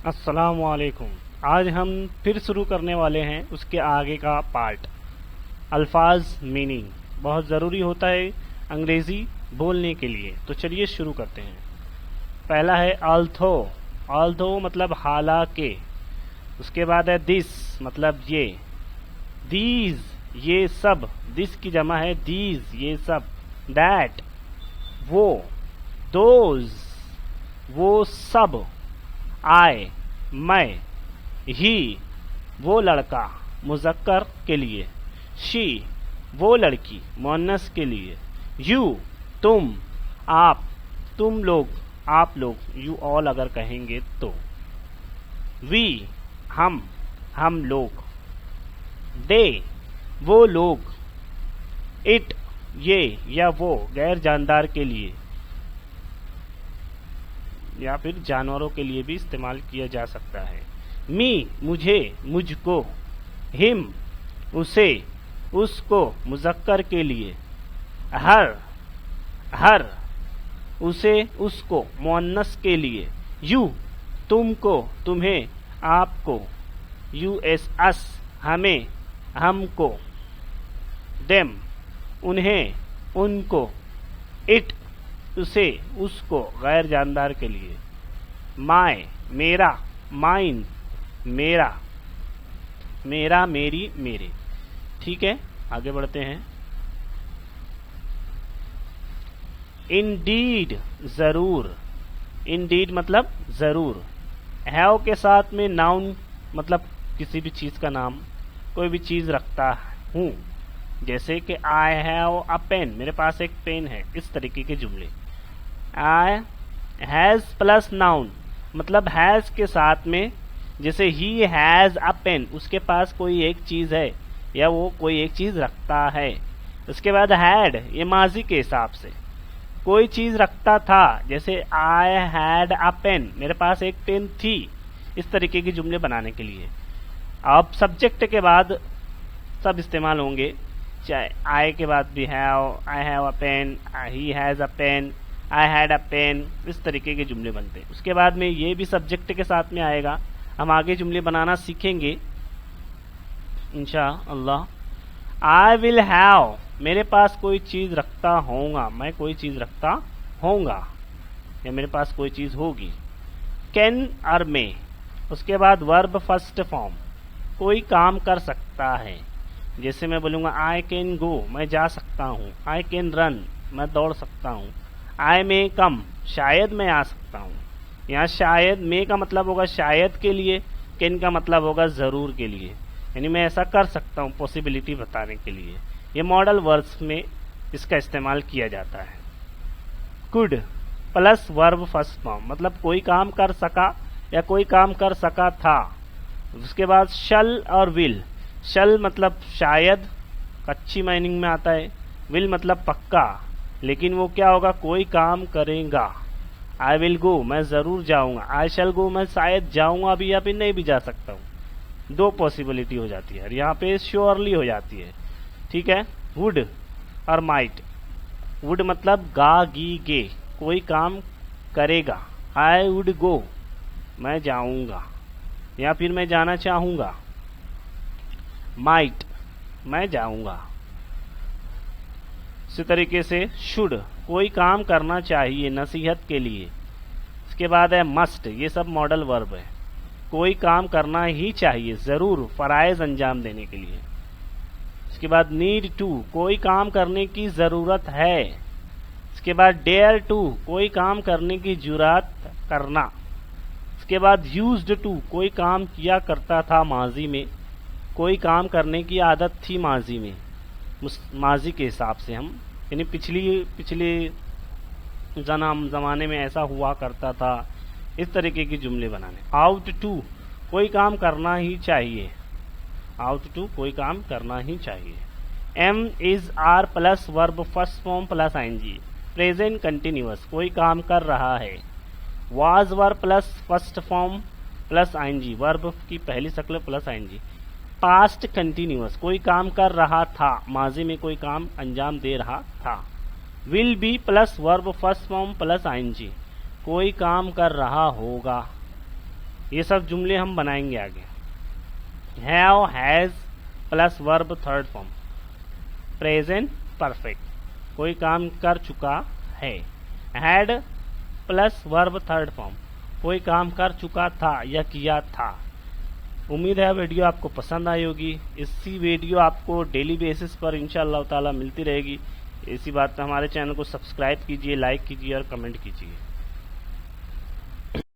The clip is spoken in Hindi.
अस्सलाम वालेकुम। आज हम फिर शुरू करने वाले हैं उसके आगे का पार्ट, अल्फाज मीनिंग। बहुत ज़रूरी होता है अंग्रेज़ी बोलने के लिए, तो चलिए शुरू करते हैं। पहला है ऑल्थो। ऑल्थो मतलब हालांकि। उसके बाद है दिस मतलब ये, दीज ये सब, दिस की जमा है दीज ये सब, दैट वो, दोज वो सब, आए मैं, ही वो लड़का मुज़क्कर के लिए, शी वो लड़की मुअन्नस के लिए, यू तुम, आप तुम लोग, आप लोग, यू ऑल अगर कहेंगे तो, वी हम लोग, दे वो लोग, इट ये या वो गैर जानदार के लिए या फिर जानवरों के लिए भी इस्तेमाल किया जा सकता है। मी मुझे, मुझको, हिम उसे, उसको मुज़क्कर के लिए, हर उसे उसको मुअन्नस के लिए, यू तुमको, तुम्हें, आपको, यूएस अस हमें, हमको, देम उन्हें, उनको, इट उसे, उसको गैर जानदार के लिए, माय मेरा, माइन मेरा, मेरा मेरी मेरे। ठीक है, आगे बढ़ते हैं। इंडीड जरूर, इंडीड मतलब जरूर। हैव के साथ में नाउन मतलब किसी भी चीज का नाम, कोई भी चीज रखता हूं, जैसे कि आई हैव अ पेन, मेरे पास एक पेन है, इस तरीके के जुमले। आई हैज प्लस नाउन मतलब हैज के साथ में, जैसे ही हैज अ पेन, उसके पास कोई एक चीज है या वो कोई एक चीज रखता है। उसके बाद हैड ये माजी के हिसाब से, कोई चीज रखता था, जैसे आई हैड अ पेन, मेरे पास एक पेन थी, इस तरीके के जुमले बनाने के लिए। अब सब्जेक्ट के बाद सब इस्तेमाल होंगे, चाहे आई के बाद भी have, I have a pen, he has a pen, I had a pen, इस तरीके के जुमले बनते हैं। उसके बाद में ये भी सब्जेक्ट के साथ में आएगा, हम आगे जुमले बनाना सीखेंगे इंशाअल्लाह। आई विल हैव मेरे पास कोई चीज रखता होगा, मैं कोई चीज रखता होगा या मेरे पास कोई चीज होगी। कैन और मे, उसके बाद वर्ब फर्स्ट फॉर्म, कोई काम कर सकता है, जैसे मैं बोलूंगा आई कैन गो, मैं जा सकता हूँ, आई कैन रन मैं दौड़ सकता हूँ, आई मे कम शायद मैं आ सकता हूँ। यहाँ शायद मे का मतलब होगा शायद के लिए, कैन का मतलब होगा जरूर के लिए, यानी मैं ऐसा कर सकता हूँ, पॉसिबिलिटी बताने के लिए। ये मॉडल वर्ड्स में इसका इस्तेमाल किया जाता है। Could plus verb first form मतलब कोई काम कर सका या कोई काम कर सका था। उसके बाद शल और विल, शल मतलब शायद कच्ची माइनिंग में आता है, विल मतलब पक्का, लेकिन वो क्या होगा, कोई काम करेगा। आई विल गो मैं जरूर जाऊंगा, आई शैल गो मैं शायद जाऊंगा भी या फिर नहीं भी जा सकता हूँ, दो पॉसिबिलिटी हो जाती है, और यहाँ पे श्योरली हो जाती है। ठीक है, वुड और माइट, वुड मतलब गा गी गे, कोई काम करेगा, आई वुड गो मैं जाऊंगा या फिर मैं जाना चाहूंगा, माइट मैं जाऊंगा। इसी तरीके से शुड कोई काम करना चाहिए नसीहत के लिए। इसके बाद है मस्ट, ये सब मॉडल वर्ब है, कोई काम करना ही चाहिए जरूर, फराइज अंजाम देने के लिए। इसके बाद नीड टू कोई काम करने की जरूरत है। इसके बाद डेयर टू कोई काम करने की जुरात करना। इसके बाद यूज्ड टू कोई काम किया करता था माजी में, कोई काम करने की आदत थी माजी में, माजी के हिसाब से हम, यानी पिछले जमाने में ऐसा हुआ करता था, इस तरीके के जुमले बनाने। आउट टू कोई काम करना ही चाहिए, आउट टू कोई काम करना ही चाहिए। Am is are plus verb first form plus ING, present continuous कोई काम कर रहा है। Was verb plus first form plus ING, verb की पहली शक्ल प्लस आईएनजी। पास्ट कंटिन्यूअस कोई काम कर रहा था, माजी में कोई काम अंजाम दे रहा था। Will be plus verb first form plus ING, कोई काम कर रहा होगा। ये सब जुमले हम बनाएंगे आगे। Have, has plus verb third form, present perfect, कोई काम कर चुका है। Had plus verb third form, कोई काम कर चुका था या किया था। उम्मीद है वीडियो आपको पसंद आई होगी। इसी वीडियो आपको डेली बेसिस पर इंशाअल्लाह ताला मिलती रहेगी। इसी बात पे हमारे चैनल को सब्सक्राइब कीजिए, लाइक कीजिए और कमेंट कीजिए।